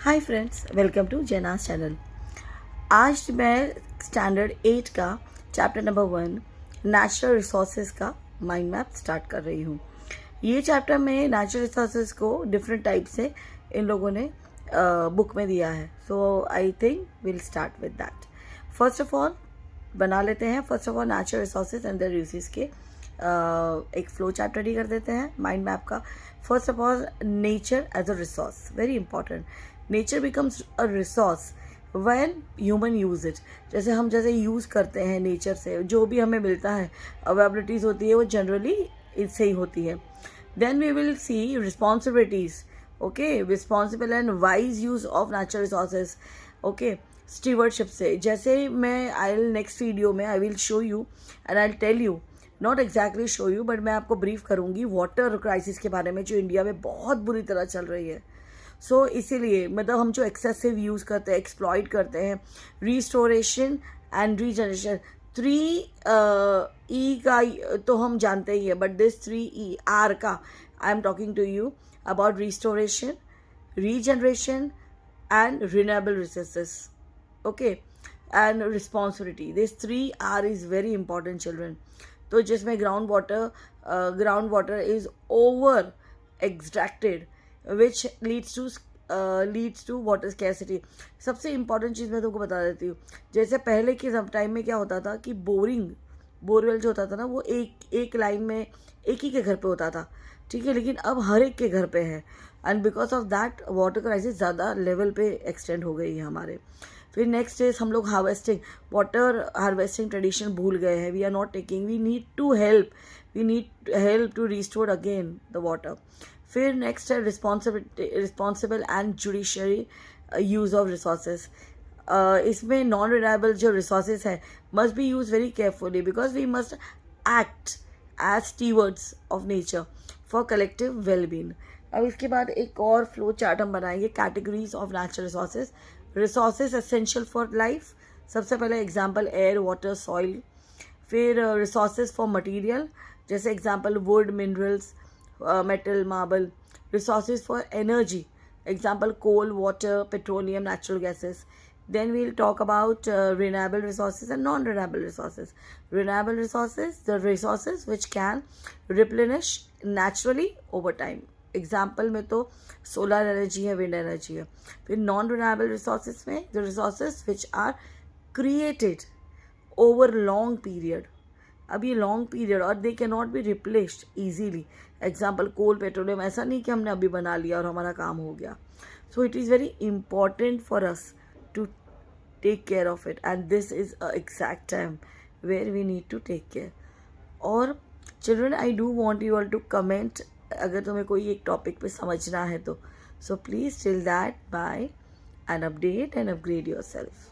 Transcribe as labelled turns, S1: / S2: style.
S1: Hi friends, welcome to जेनास channel. आज मैं स्टैंडर्ड 8 का चैप्टर नंबर 1 नेचुरल रिसोर्सेज का माइंड मैप स्टार्ट कर रही हूँ। ये चैप्टर में नेचुरल रिसोर्सेज को डिफरेंट टाइप से इन लोगों ने बुक में दिया है। So I think will start with that. First of all बना लेते हैं। First of all natural resources and their uses के एक फ्लो चार्ट रेडी कर देते हैं माइंड मैप का। First of all nature as a resource, very important. Nature becomes a resource when human use it. जैसे हम यूज़ करते हैं नेचर से जो भी हमें मिलता है, अवेलेबिलिटीज़ होती है, वो जनरली इससे ही होती है। Then we will see responsibilities, okay, responsible and wise use of natural resources, okay, stewardship से। जैसे मैं नेक्स्ट वीडियो में I will show you and I tell you, not exactly show you, but मैं आपको ब्रीफ करूंगी water crisis के बारे में जो इंडिया में बहुत बुरी तरह चल रही है। सो इसीलिए मतलब हम जो एक्सेसिव यूज़ करते हैं, एक्सप्लॉइट करते हैं, रिस्टोरेशन एंड रीजनरेशन, 3 E का तो हम जानते ही है, बट दिस 3 E का I am talking to you about restoration, regeneration and renewable resources, okay, and responsibility. This 3R is very important children. तो जिसमें ground water is over extracted which leads to water scarcity. सबसे important चीज़ मैं तुमको बता देती हूँ। जैसे पहले के टाइम में क्या होता था कि बोरवेल जो होता था ना, वो एक लाइन में एक ही के घर पे होता था, ठीक है, लेकिन अब हर एक के घर पे है। And because of that water crisis ज़्यादा लेवल पे एक्सटेंड हो गई है हमारे। फिर नेक्स्ट इज हम लोग वाटर हार्वेस्टिंग ट्रेडिशन भूल गए हैं। We are not taking, we need help to restore again the water. फिर नेक्स्ट है responsible and judiciary use of resources. इसमें नॉन रिलायबल जो रिसोर्सेज है must be use very carefully because we must act as stewards of nature for collective wellbeing. अब इसके बाद एक और फ्लो चार्ट हम बनाएंगे, categories of natural resources. Resources essential for life, सबसे पहले एग्जाम्पल एयर, वाटर, सॉइल। फिर रिसोर्सेज फॉर मटीरियल, जैसे example wood, minerals, metal, marble. Resources for energy, example coal, water, petroleum, natural gases. Then we'll talk about renewable resources and non-renewable resources. Renewable resources, the resources which can replenish naturally over time. Example में तो solar energy है, wind energy है। फिर non renewable resources में the resources which are created over long period. अब ये long period और they can not be replaced easily. Example coal, petroleum, ऐसा नहीं कि हमने अभी बना लिया और हमारा काम हो गया। So it is very important for us to take care of it, and this is a exact time where we need to take care. और children, I do want you all to comment अगर तुम्हें कोई एक topic पे समझना है तो. So please till that, bye and update and upgrade yourself.